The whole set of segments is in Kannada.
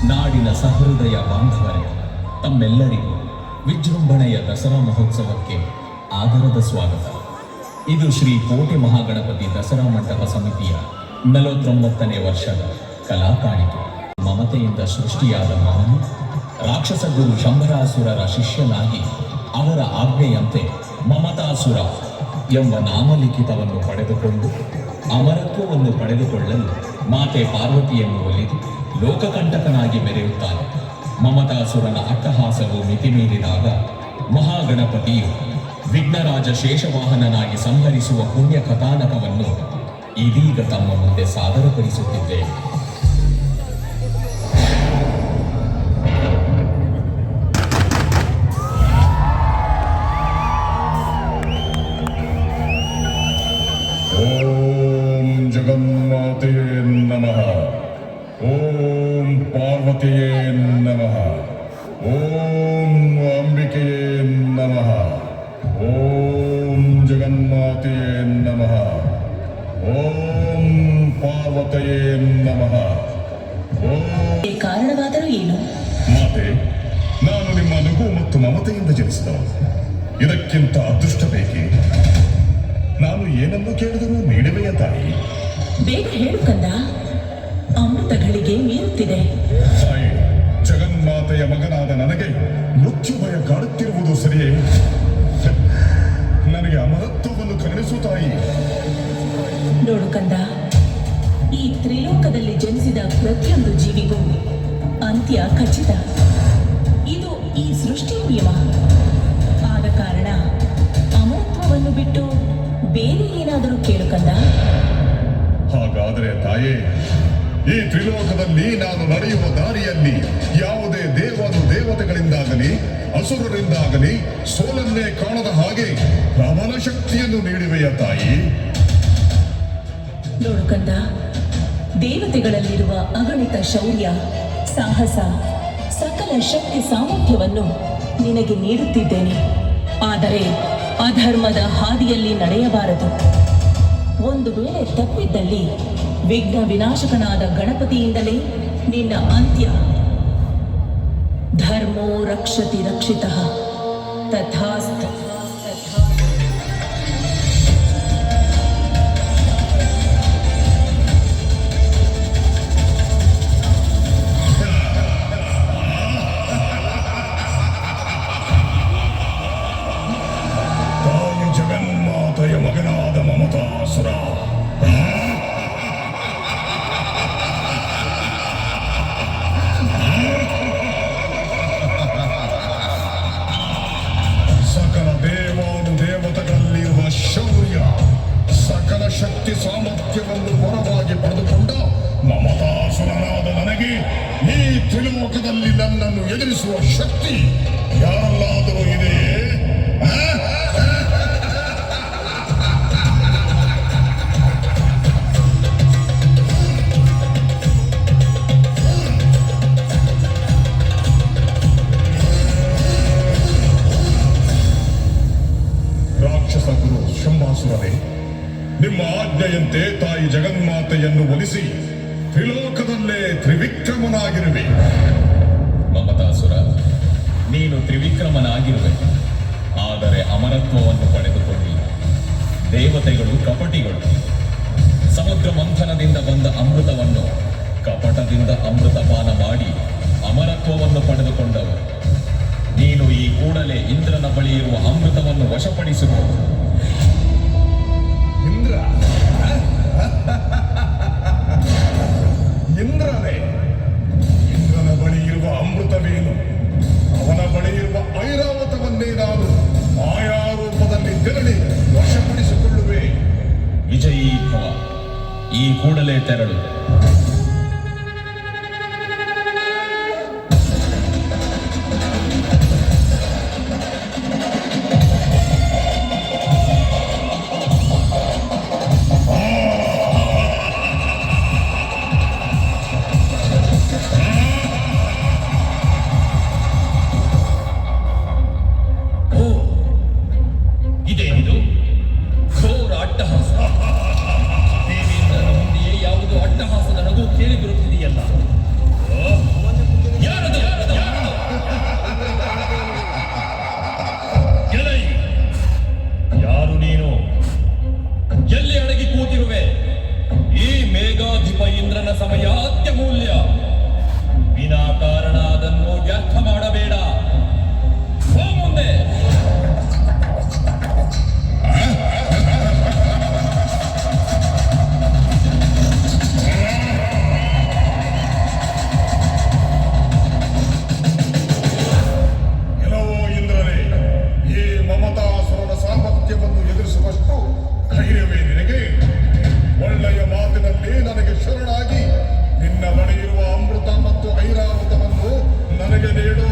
ನಾಡಿನ ಸಹೃದಯ ಬಾಂಧವರೇ, ತಮ್ಮೆಲ್ಲರಿಗೂ ವಿಜೃಂಭಣೆಯ ದಸರಾ ಮಹೋತ್ಸವಕ್ಕೆ ಆದರದ ಸ್ವಾಗತ. ಇದು ಶ್ರೀ ಕೋಟೆ ಮಹಾಗಣಪತಿ ದಸರಾ ಮಂಟಪ ಸಮಿತಿಯ 49ನೇ ವರ್ಷದ ಕಲಾ ಕಾಣಿಕೆ. ಮಮತೆಯಿಂದ ಸೃಷ್ಟಿಯಾದ ಮಾನವ ರಾಕ್ಷಸ ಗುರು ಶಂಭರಾಸುರರ ಶಿಷ್ಯನಾಗಿ ಅವರ ಆಜ್ಞೆಯಂತೆ ಮಮತಾಸುರ ಎಂಬ ನಾಮಲಿಖಿತವನ್ನು ಪಡೆದುಕೊಂಡು ಅಮರತ್ವವನ್ನು ಪಡೆದುಕೊಳ್ಳಲು ಮಾತೆ ಪಾರ್ವತಿಯನ್ನು ಒಲಿದು ಲೋಕಕಂಟಕನಾಗಿ ಮೆರೆಯುತ್ತಾನೆ. ಮಮತಾಸುರನ ಅಟ್ಟಹಾಸವು ಮಿತಿಮೀರಿದಾಗ ಮಹಾಗಣಪತಿಯು ವಿಘ್ನರಾಜ ಶೇಷವಾಹನನಾಗಿ ಸಂಹರಿಸುವ ಪುಣ್ಯ ಕಥಾನಕವನ್ನು ಇದೀಗ ತಮ್ಮ ಮುಂದೆ ಸಾದರಪಡಿಸುತ್ತಿದ್ದೇವೆ. ಓಂ ಜಗನ್ಮಾತೆಯೇ ನಮಃ. ಓಂ ಪಾರ್ವತಿಯೇ ನಮಃ. ಓಂ ಅಂಬಿಕೆಯೇ ನಮಃ. ಓಂ ಜಗನ್ಮಾತೆಯೇ ನಮಃ. ಓಂ ಪಾರ್ವತಿಯೇ ನಮಃ. ಕಾರಣವಾದರೂ ಏನು? ಮಾತೆ, ನಾನು ನಿಮ್ಮ ನಗು ಮತ್ತು ಮಮತೆಯಿಂದ ಜನಿಸಿದವನು. ಇದಕ್ಕಿಂತ ಅದೃಷ್ಟ ಬೇಕೇ? ನಾನು ಏನನ್ನು ಕೇಳಿದರೂ ನೀಡುವೆಯ ತಾಯಿ? ಬೇಗ ಹೇಳು ಕಂದ, ಅಮೃತಗಳಿಗೆ ಮೀರುತ್ತಿದೆ. ತಾಯಿ, ಜಗನ್ಮಾತೆಯ ಮಗನಾದ ನನಗೆ ಮೃತ್ಯು ಭಯ ಕಾಡುತ್ತಿರುವುದು ಸರಿಯೇ? ನನಗೆ ಅಮರತ್ವವನ್ನು ಕರುಣಿಸು ತಾಯಿ. ನೋಡು ಕಂದ, ಈ ತ್ರಿಲೋಕದಲ್ಲಿ ಜನಿಸಿದ ಪ್ರತಿಯೊಂದು ಜೀವಿಗೂ ಅಂತ್ಯ ಖಚಿತ. ಇದು ಈ ಸೃಷ್ಟಿ ನಿಯಮ. ಆದ ಕಾರಣ ಅಮರತ್ವವನ್ನು ಬಿಟ್ಟು ಬೇರೆ ಏನಾದರೂ ಕೇಳು ಕಂದ. ಹಾಗಾದರೆ ತಾಯೇ, ಈ ತ್ರಿಲೋಕದಲ್ಲಿ ನಾನು ನಡೆಯುವ ದಾರಿಯಲ್ಲಿ ಯಾವುದೇ ದೇವತೆಗಳಿಂದಾಗಲಿ ಅಸುರರಿಂದಾಗಲಿ ಸೋಲನ್ನೇ ಕಾಣದ ಹಾಗೆ ಪ್ರಬಲ ಶಕ್ತಿಯನ್ನು ನೀಡುವೆಯ ತಾಯಿ? ನೋಡು ಕಂದ, ದೇವತೆಗಳಲ್ಲಿರುವ ಅಗಣಿತ ಶೌರ್ಯ, ಸಾಹಸ, ಸಕಲ ಶಕ್ತಿ ಸಾಮರ್ಥ್ಯವನ್ನು ನಿನಗೆ ನೀಡುತ್ತಿದ್ದೇನೆ. ಆದರೆ ಅಧರ್ಮದ ಹಾದಿಯಲ್ಲಿ ನಡೆಯಬಾರದು. ಒಂದು ವೇಳೆ ತಪ್ಪಿದ್ದಲ್ಲಿ ವಿಘ್ನ ವಿನಾಶಕನಾದ ಗಣಪತಿಯಿಂದಲೇ ನಿನ್ನ ಅಂತ್ಯ. ಧರ್ಮೋ ರಕ್ಷತಿ ರಕ್ಷಿತಃ ತಥಾಸ್ತು. ಜಗನ್ಮಾತೆಯ ಮಗನಾದ ಮಮತಾಸುರ, ಸಕಲ ದೇವತೆಗಳಲ್ಲಿರುವ ಶೌರ್ಯ, ಸಕಲ ಶಕ್ತಿ ಸಾಮರ್ಥ್ಯವನ್ನು ಹೊರವಾಗಿ ಪಡೆದುಕೊಂಡ ಮಮತಾಸುರನಾದ ನನಗೆ ಈ ತ್ರಿಲೋಕದಲ್ಲಿ ನನ್ನನ್ನು ಎದುರಿಸುವ ಶಕ್ತಿ ಯಾರಲ್ಲಾದರೂ ಇದೆಯೇ? ರಾಕ್ಷಸ ಗುರು ಶಂಭಾಸುರನೇ, ನಿಮ್ಮ ಆಜ್ಞೆಯಂತೆ ತಾಯಿ ಜಗನ್ಮಾತೆಯನ್ನು ಒಲಿಸಿ ತ್ರಿಲೋಕದಲ್ಲೇ ತ್ರಿವಿಕ್ರಮನಾಗಿರುವೆ. ಮಮತಾಸುರ, ನೀನು ತ್ರಿವಿಕ್ರಮನಾಗಿರುವೆ, ಆದರೆ ಅಮರತ್ವವನ್ನು ಪಡೆದುಕೊಂಡಿಲ್ಲ. ದೇವತೆಗಳು ಕಪಟಿಗಳು. ಸಮುದ್ರ ಮಂಥನದಿಂದ ಬಂದ ಅಮೃತವನ್ನು ಕಪಟದಿಂದ ಅಮೃತಪಾನ ಮಾಡಿ ಅಮರತ್ವವನ್ನು ಪಡೆದುಕೊಂಡವರು. ನೀನು ಈ ಕೂಡಲೇ ಇಂದ್ರನ ಬಳಿ ಇರುವ ಅಮೃತವನ್ನು ವಶಪಡಿಸಬಹುದು. ಇಂದ್ರನೇ? ಇಂದ್ರನ ಬಳಿ ಇರುವ ಅಮೃತವೇನು? ಅವನ ಬಳಿ ಇರುವ ಐರಾವತವನ್ನೇ ನಾನು ಮಾಯಾರೂಪದಲ್ಲಿ ತೆರಳಿ ವಶಪಡಿಸಿಕೊಳ್ಳುವೆ. ವಿಜಯೀ ಭವ, ಈ ಕೂಡಲೇ ತೆರಳು. ಇದೇನಿದು ಘೋರ ಅಟ್ಟಹಾಸ? ದೇವೇಂದ್ರನ ಮುಂದೆಯೇ ಯಾವುದು ಅಟ್ಟಹಾಸ ನೀಡು.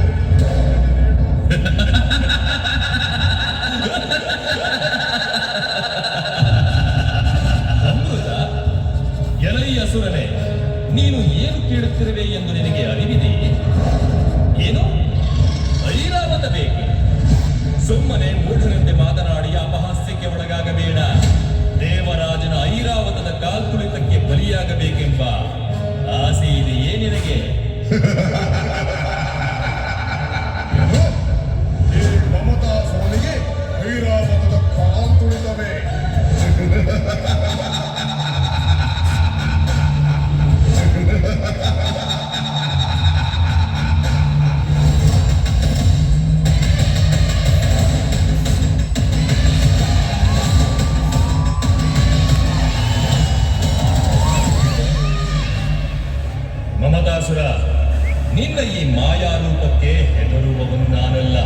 ಅಮೃತ, ಎಲೈ ಅಸುರನೇ, ನೀನು ಏನು ಕೇಳುತ್ತಿರುವೆ ಎಂದು ನಿನಗೆ ಅರಿವಿದೆಯೇ? ಏನು ಐರಾವತ ಬೇಕೆ? ಸುಮ್ಮನೆ ಮೂಢನಂತೆ ಮಾತನಾಡಿ ಅಪಹಾಸ್ಯಕ್ಕೆ ಒಳಗಾಗಬೇಡ. ದೇವರಾಜನ ಐರಾವತದ ಕಾಲ್ತುಳಿತಕ್ಕೆ ಬಲಿಯಾಗಬೇಕೆಂಬ ಆಸೆ ಇದೆಯೇ ನಿನಗೆ? ಈ ಮಮತಾಸುರನಿಗೆ ಐರಾವತದ ಕಾಲ್ ತುಳಿತವೆ. ಮಮತಾಸುರ, ನಿನ್ನ ಈ ಮಾಯಾರೂಪಕ್ಕೆ ಹೆದರುವವನು ನಾನಲ್ಲ.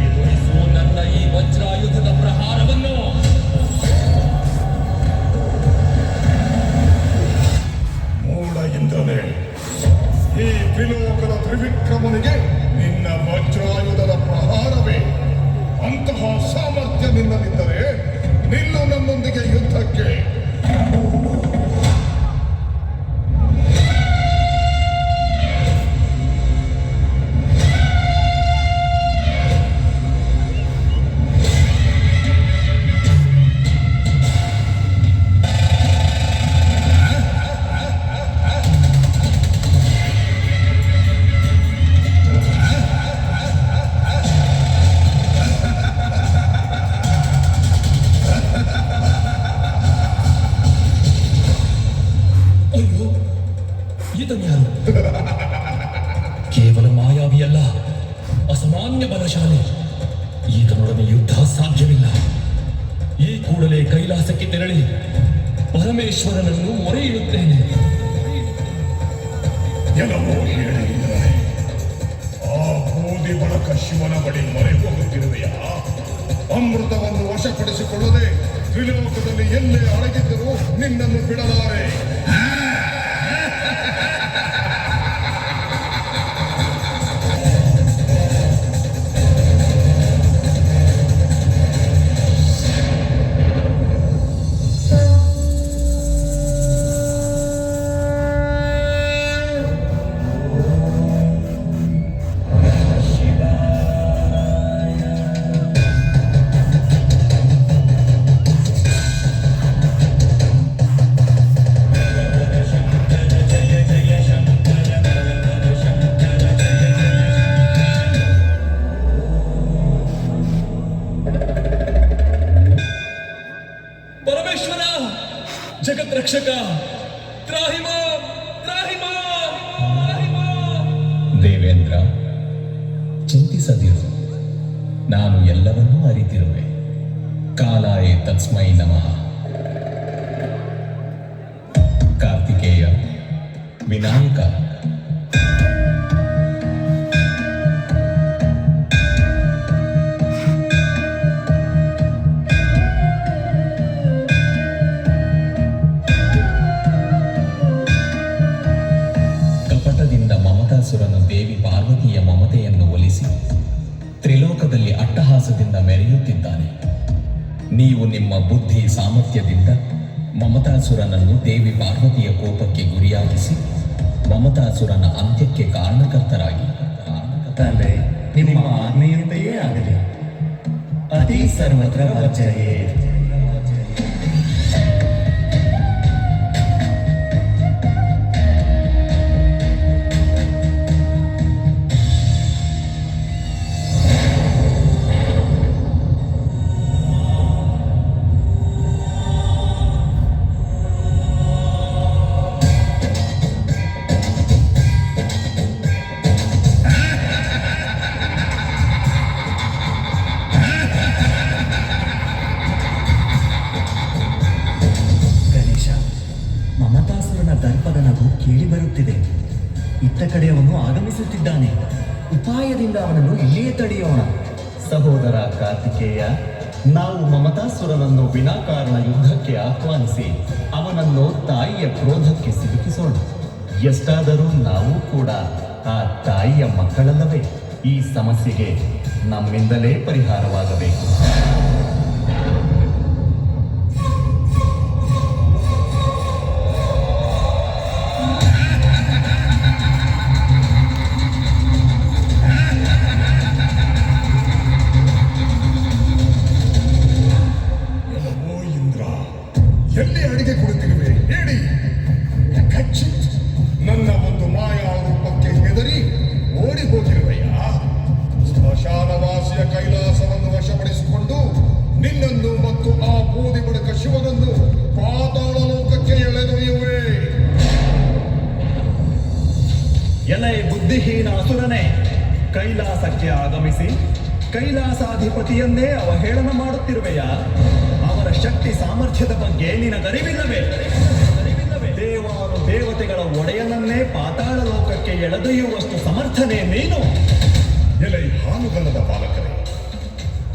ಎದುರಿಸು ನನ್ನ ಈ ವಜ್ರಾಯುಧದ ಪ್ರಹಾರವನ್ನು. ಮೂಢ ಇಂದ್ರನೇ, ಈ ತ್ರಿಲೋಕದ ತ್ರಿವಿಕ್ರಮನಿಗೆ ನಿನ್ನ ವಜ್ರಾಯುಧದ ಪ್ರಹಾರವೇ ಅಂತಹ ಸಾಮರ್ಥ್ಯ ನಿನ್ನಲ್ಲಿದ್ದರೆ ನಿಲ್ಲು ನನ್ನೊಂದಿಗೆ ಯುದ್ಧಕ್ಕೆ. ಅಯ್ಯೋ, ಈತನ್ಯಾರು? ಕೇವಲ ಮಾಯಾವಿಯಲ್ಲ, ಅಸಾಮಾನ್ಯ ಬಲಶಾಲಿ. ಈತನೊಡನೆ ಯುದ್ಧ ಸಾಧ್ಯವಿಲ್ಲ. ಈ ಕೂಡಲೇ ಕೈಲಾಸಕ್ಕೆ ತೆರಳಿ ಪರಮೇಶ್ವರನನ್ನು ಮೊರೆಯಿಡುತ್ತೇನೆ. ಎಲ್ಲವೂ ಹೇಳಿ ಇಂದ್ರನೇ, ಆ ಬೂದಿ ಬಳಕ ಶಿವನ ಬಳಿ ಮೊರೆ ಹೋಗುತ್ತಿರುವೆಯಾ? ಅಮೃತವನ್ನು ವಶಪಡಿಸಿಕೊಳ್ಳದೆ ತ್ರಿಲೋಕದಲ್ಲಿ ಎಲ್ಲೇ ಅಡಗಿದ್ದರೂ ನಿನ್ನನ್ನು ಬಿಡಲಾರೆ. ಪರಮೇಶ್ವರ, ಜಗತ್ ರಕ್ಷಕ, ತ್ರಾಹಿ ಮಾಂ, ತ್ರಾಹಿ ಮಾಂ, ತ್ರಾಹಿ ಮಾಂ. ದೇವೇಂದ್ರ, ಚಿಂತಿಸದಿರು. ನಾನು ಎಲ್ಲವನ್ನೂ ಅರಿತಿರುವೆ. ಕಾಲಾಯ ತಸ್ಮೈ ನಮಃ. ಕಾರ್ತಿಕೇಯ, ವಿನಾಯಕ, ಕಪಟದಿಂದ ಮಮತಾಸುರನು ದೇವಿ ಪಾರ್ವತಿಯ ಮಮತೆಯನ್ನು ಒಲಿಸಿ ತ್ರಿಲೋಕದಲ್ಲಿ ಅಟ್ಟಹಾಸದಿಂದ ಮೆರೆಯುತ್ತಿದ್ದಾನೆ. ನೀವು ನಿಮ್ಮ ಬುದ್ಧಿ ಸಾಮರ್ಥ್ಯದಿಂದ ಮಮತಾಸುರನನ್ನು ದೇವಿ ಪಾರ್ವತಿಯ ಕೋಪಕ್ಕೆ ಗುರಿಯಾಗಿಸಿ ಮಮತಾಸುರನ ಅಂತ್ಯಕ್ಕೆ ಕಾರಣಕರ್ತರಾಗಿ. ತಂದೆ, ನಿಮ್ಮ ಆಜ್ಞೆಯಂತೆಯೇ ಆಗಲಿ. ಅತಿ ಸರ್ವತ್ರ ವರ್ಜಯೇ. ದರ್ಪದ ನಗು ಕೇಳಿ ಬರುತ್ತಿದೆ. ಇತ್ತ ಕಡೆ ಅವನು ಆಗಮಿಸುತ್ತಿದ್ದಾನೆ. ಉಪಾಯದಿಂದ ಅವನನ್ನು ಇಲ್ಲಿಯೇ ತಡೆಯೋಣ. ಸಹೋದರ ಕಾರ್ತಿಕೇಯ, ನಾವು ಮಮತಾಸುರನನ್ನು ವಿನಾಕಾರಣ ಯುದ್ಧಕ್ಕೆ ಆಹ್ವಾನಿಸಿ ಅವನನ್ನು ತಾಯಿಯ ಕ್ರೋಧಕ್ಕೆ ಸಿಲುಕಿಸೋಣ. ಎಷ್ಟಾದರೂ ನಾವು ಕೂಡ ಆ ತಾಯಿಯ ಮಕ್ಕಳಲ್ಲವೇ ಈ ಸಮಸ್ಯೆಗೆ ನಮ್ಮಿಂದಲೇ ಪರಿಹಾರವಾಗಬೇಕು. ಓ ಇಂದ್ರ, ಎಲ್ಲಿ ಅಡಿಗೆ ಕೊಡುತ್ತಿರುವೆ ಹೇಳಿ. ಕಚ್ಚಿತ್, ನನ್ನ ಒಂದು ಮಾಯಾ ರೂಪಕ್ಕೆ ಹೆದರಿ ಓಡಿ ಹೋಗಿರುವೆಯಾ? ಸ್ಮಶಾನವಾಸಿಯ ಕೈಲಾಸವನ್ನು ವಶಪಡಿಸಿಕೊಂಡು ನಿನ್ನನ್ನು ಮತ್ತು ಆ ಬೂದಿ ಬಡಕ ಶಿವನನ್ನು ಪಾತಾಳ ಲೋಕಕ್ಕೆ ಎಳೆದೊಯ್ಯುವೆ. ಎಲೆ ಬುದ್ಧಿಹೀನ ಅಸುರನೇ, ಕೈಲಾಸಕ್ಕೆ ಆಗಮಿಸಿ ಕೈಲಾಸಾಧಿಪತಿಯನ್ನೇ ಅವಹೇಳನ ಮಾಡುತ್ತಿರುವೆಯಾ? ಅವರ ಶಕ್ತಿ ಸಾಮರ್ಥ್ಯದ ಬಗ್ಗೆ ನಿನಗರಿವಿಲ್ಲವೇ? ದೇವಾನು ದೇವತೆಗಳ ಒಡೆಯನನ್ನೇ ಪಾತಾಳ ಲೋಕಕ್ಕೆ ಎಳೆದೊಯ್ಯುವಷ್ಟು ಸಮರ್ಥನೆ ನೀನು? ಎಲೆ ಹಾಲುಗಲ್ಲದ ಬಾಲಕರೇ,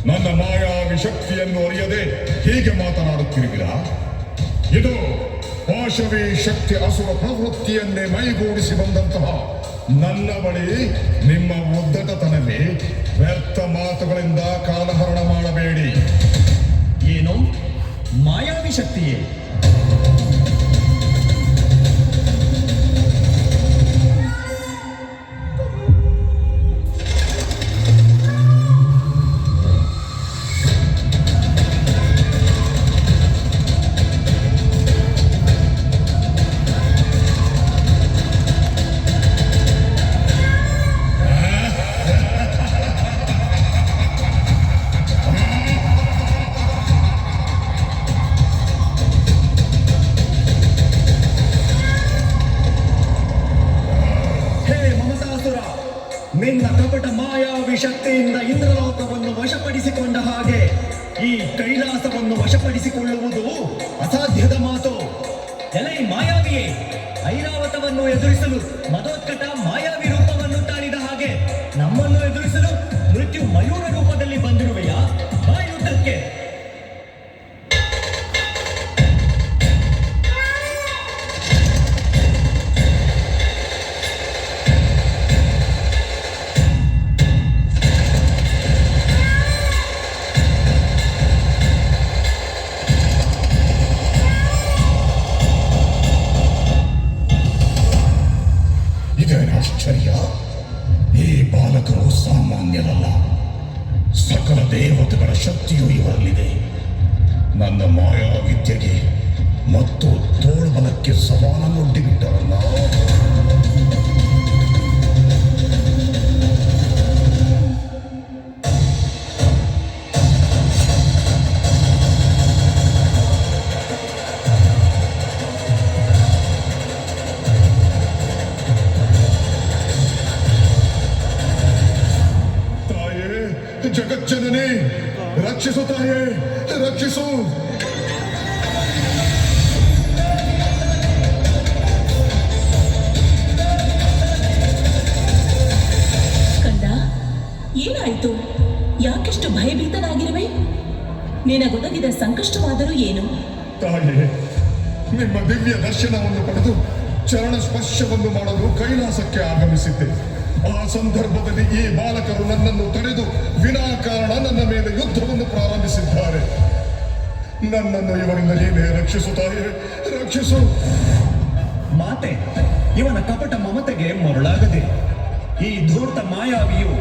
ನನ್ನ ಮಾಯಾವಿ ಶಕ್ತಿಯನ್ನು ಅರಿಯದೆ ಹೀಗೆ ಮಾತನಾಡುತ್ತಿರುವಿರಾ? ಇದು ಪಾಶವಿ ಶಕ್ತಿ ಅಸುರ ಪ್ರವೃತ್ತಿಯನ್ನೇ ಮೈಗೂಡಿಸಿ ಬಂದಂತಹ ನನ್ನ ಬಳಿ ನಿಮ್ಮ ಉದ್ದಟತನವೇ. ವ್ಯರ್ಥ ಮಾತುಗಳಿಂದ ಕಾಲಹರಣ ಮಾಡಬೇಡಿ. ಏನು ಮಾಯಾವಿ ಶಕ್ತಿಯೇ? ನಿನ್ನ ಕಪಟ ಮಾಯಾವಿ ಶಕ್ತಿಯಿಂದ ಇಂದ್ರಲೋಕವನ್ನು ವಶಪಡಿಸಿಕೊಂಡ ಹಾಗೆ ಈ ಕೈಲಾಸವನ್ನು ವಶಪಡಿಸಿಕೊಳ್ಳುವುದು ಅಸಾಧ್ಯದ ಮಾತು. ಎಲೈ ಮಾಯಾವಿಯೇ, ಐರಾವತವನ್ನು ಎದುರಿಸಲು ಮದೋತ್ಕಟ ಮಾಯಾವಿ ರೂಪವನ್ನು ತಾಳಿದ ಹಾಗೆ ನಮ್ಮನ್ನು ಎದುರಿಸಲು ಮೃತ್ಯು ಮಯೂರ ರೂಪದಲ್ಲಿ ಬಂದಿರುವೆಯಾ? ಆ ಯುದ್ಧಕ್ಕೆ ಆಶ್ಚರ್ಯ. ಈ ಬಾಲಕರು ಸಾಮಾನ್ಯರಲ್ಲ. ಸಕಲ ದೇವತೆಗಳ ಶಕ್ತಿಯು ಇವರಲ್ಲಿದೆ. ನನ್ನ ಮಾಯಾವಿದ್ಯೆಗೆ ಮತ್ತು ತೋಳ್ಬಲಕ್ಕೆ ಸವಾಲನ್ನೊಡ್ಡಿಬಿಟ್ಟರಲ್ಲ. ಜಗಜ್ಜನನಿ, ರಕ್ಷಿಸು ತಾಯೇ, ರಕ್ಷಿಸು. ಕಂದ, ಏನಾಯಿತು? ಯಾಕೆಷ್ಟು ಭಯಭೀತನಾಗಿರುವೆ? ನಿನಗೊದಗಿದ ಸಂಕಷ್ಟವಾದರೂ ಏನು? ತಾಯೇ, ನಿಮ್ಮ ದಿವ್ಯ ದರ್ಶನವನ್ನು ಪಡೆದು ಚರಣ ಸ್ಪರ್ಶವನ್ನು ಮಾಡಲು ಕೈಲಾಸಕ್ಕೆ ಆಗಮಿಸಿದ್ದೆ. ಆ ಸಂದರ್ಭದಲ್ಲಿ ಈ ಬಾಲಕರು ನನ್ನನ್ನು ತಡೆದು ವಿನಾಕಾರಣ ನನ್ನ ಮೇಲೆ ಯುದ್ಧವನ್ನು ಪ್ರಾರಂಭಿಸಿದ್ದಾರೆ. ನನ್ನನ್ನು ಇವರಿಂದ ನೀನೇ ರಕ್ಷಿಸು ತಾಯೇ, ರಕ್ಷಿಸು. ಮಾತೆ, ಇವನ ಕಪಟ ಮಮತೆಗೆ ಮರುಳಾಗದೆ ಈ ಧೂರ್ತ ಮಾಯಾವಿಯು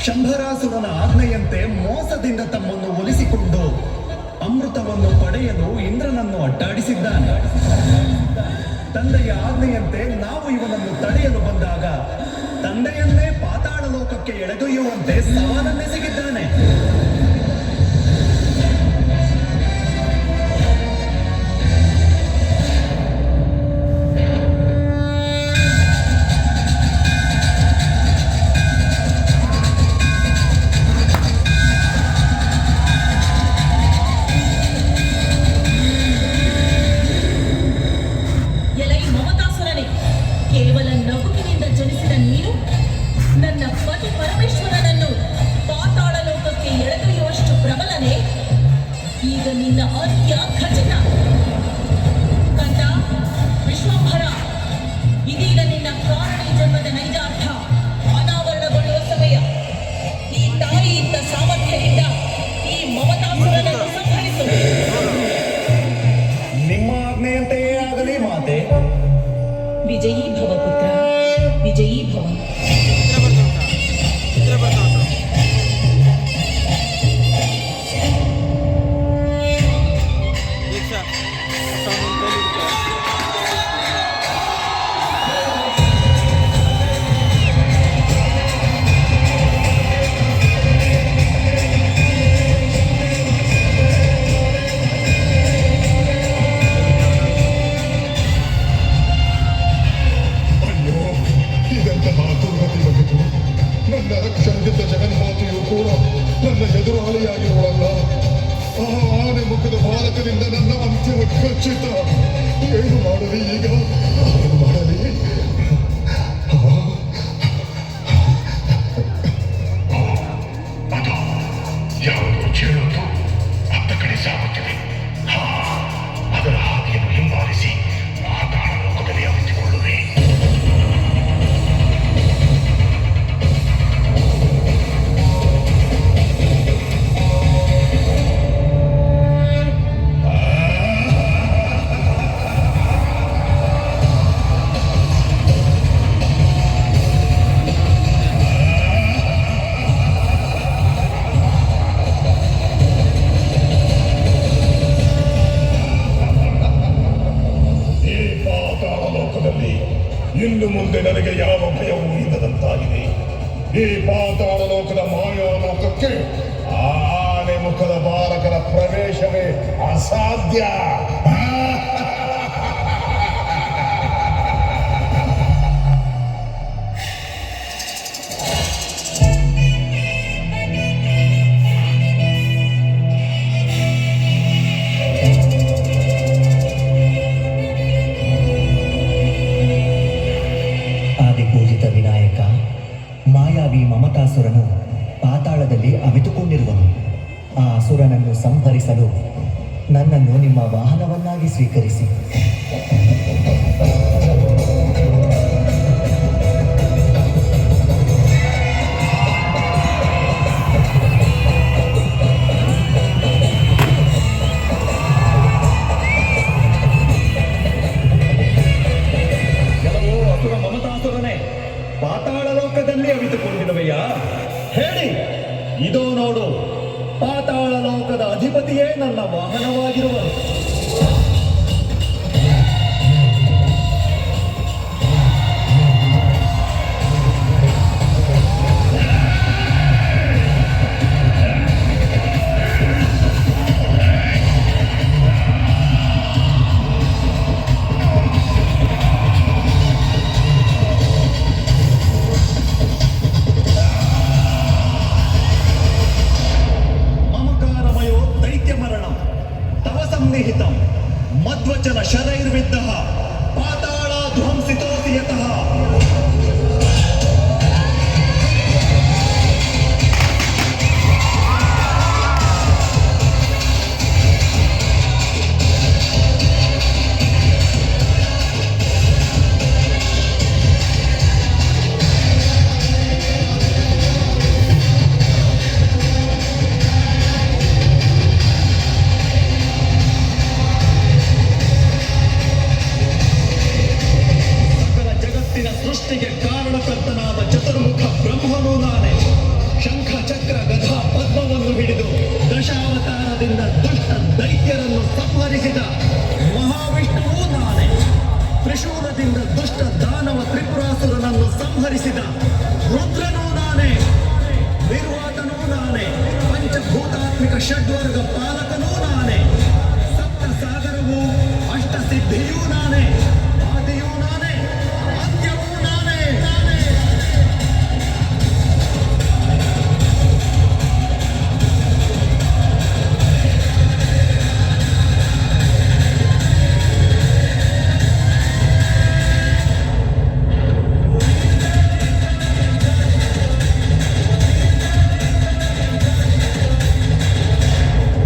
ಶಂಭರಾಸುರನ ಆಜ್ಞೆಯಂತೆ ಮೋಸದಿಂದ ತಮ್ಮನ್ನು ಒಲಿಸಿಕೊಂಡು ಅಮೃತವನ್ನು ಪಡೆಯಲು ಇಂದ್ರನನ್ನು ಅಡ್ಡಾಡಿಸಿದ್ದಾನೆ. ತಂದೆಯ ಆಜ್ಞೆಯಂತೆ ನಾವು ಇವನನ್ನು ತಡೆಯಲು ಬಂದಾಗ ತಂದೆಯನ್ನೇ ಪಾತಾಳ ಲೋಕಕ್ಕೆ ಎಳೆದೊಯ್ಯುವಂತೆ ಸವಾಲನ್ನೆಸಗಿದ್ದಾನೆ. ಎಲೈ ಮಮತಾಸುರನೇ, ಕೇವಲ ನಗುವಿನಿಂದ ಜನಿಸಿದ ನೀನು ನನ್ನ ಪತಿ ಪರಮೇಶ್ವರನನ್ನು ಪಾತಾಳ ಲೋಕಕ್ಕೆ ಎಳೆದೊಯ್ಯುವಷ್ಟು ಪ್ರಬಲನೆ. ಈಗ ನಿನ್ನ ಅಂತ್ಯ ಖಚಿತ. ಕಂದ, ವಿಶ್ವಂಭರ, ಇದೀಗ ನಿನ್ನ ಕಾರಣಿ ಜನ್ಮದ ನೈಜಾರ್ಥ. ವಿಜಯೀ ಭವ ಪುತ್ರ, ವಿಜಯೀ ಭವ. ಅಯ್ಯೋ, ಇದೆಂತಹ ದುರ್ಗತಿ ಬಂದಿತು. ನನ್ನ ರಕ್ಷಣೆಗಿದ್ದ ಜಗನ್ಮಾತೆಯು ಕೂಡ ನನ್ನ ಎದುರಾಳಿಯಾಗಿರುವಳಲ್ಲ. ಆ ಆನೆ ಮುಖದ ಬಾಲಕನಿಂದ ನನ್ನ ಅಂತ್ಯವು ಖಚಿತ. ಏನು ಮಾಡಲಿ ಈಗ? ಏನು ಮಾಡಲಿ? ಅದು ಯಾವುದೋ ಚೇಳೊಂದು ಅತ್ತ ಕಡೆ ಸಾಗುತ್ತಿದೆ. ಅದರ ಹಾದಿಯನ್ನು ಹಿಂಬಾಲಿಸಿ ಪಾತಾಳ ಲೋಕದಲ್ಲಿ ಅವಿತುಕೊಳ್ಳುವೆ. ಇನ್ನು ಮುಂದೆ ನನಗೆ ಯಾವ ಭಯವೂ ಇಲ್ಲದಂತಾಗಿದೆ. ಈ ಪಾತಾಳ ಲೋಕದ ಮಾಯಾಲೋಕಕ್ಕೆ ಆನೆ ಮುಖದ ಬಾಲಕನ ಪ್ರವೇಶವೇ ಅಸಾಧ್ಯ. ಆದಿಪೂಜಿತ ವಿನಾಯಕ, ಮಾಯಾವಿ ಮಮತಾಸುರನು ಪಾತಾಳದಲ್ಲಿ ಅವಿತುಕೊಂಡಿರುವನು. ಆ ಅಸುರನನ್ನು ಸಂಹರಿಸಲು ನನ್ನನ್ನು ನಿಮ್ಮ ವಾಹನವನ್ನಾಗಿ ಸ್ವೀಕರಿಸಿ. ಕೆಲವು ಅಸುರ ಮಮತಾಸುರನೇ ಪಾತಾಳ ಲೋಕದಲ್ಲಿ ಅವಿತುಕೊಂಡಿರುವೆಯಾ? ಹೇಳಿ, ಇದೋ ನೋಡು, ಪಾತಾಳ ಲೋಕದ ಅಧಿಪತಿಯೇ ನನ್ನ ವಾಹನವಾಗಿರುವನು. ಮಮಕಾರಮಯೋ ದೈತ್ಯ ಮರಣಂ ತವ ಸನ್ನಿಹಿತಂ ಮಧ್ವಚನ ಶರೈರ್ವಿದ್ಧಃ ಪಾತಾಳ ಧ್ವಂಸಿತೋಸಿ ಯತಃ. ಸಕಲ ಜಗತ್ತಿನ ಸೃಷ್ಟಿಗೆ ಕಾರಣಕರ್ತನಾದ ಚತುರ್ಮುಖ ಬ್ರಹ್ಮನು ನಾನೇ. ಶಂಖ ಚಕ್ರ ಗದಾ ಪದ್ಮವನ್ನು ಹಿಡಿದು ದಶಾವತಾರದಿಂದ ದುಷ್ಟ ದೈತ್ಯರನ್ನು ಸಂಹರಿಸಿದ ಮಹಾವಿಷ್ಣುವೂ ನಾನೇ. ತ್ರಿಶೂಲದಿಂದ ದುಷ್ಟ ದಾನವ ತ್ರಿಪುರಾಸುರನನ್ನು ಸಂಹರಿಸಿದ ರುದ್ರನೂ ನಾನೇ. ನಿರ್ವಾತನೂ ನಾನೇ. ಪಂಚಭೂತಾತ್ಮಿಕ ಷಡ್ವರ್ಗ ಪಾಲಕನೂ ನಾನೇ. ಸಪ್ತ ಸಾಗರವೂ ಅಷ್ಟಸಿದ್ಧಿಯೂ ನಾನೇ. ಆದಿಯೂ ನಾನೇ, ಅಂತ್ಯವೂ ನಾನೇ.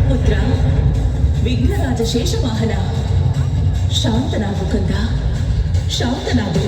ಪುತ್ರ, ವಿಘ್ನರಾಜ ಶೇಷವಾಹನ, ಶಾಂತನಾಗು ಕಂದ, ಶಾಂತನಾಗು.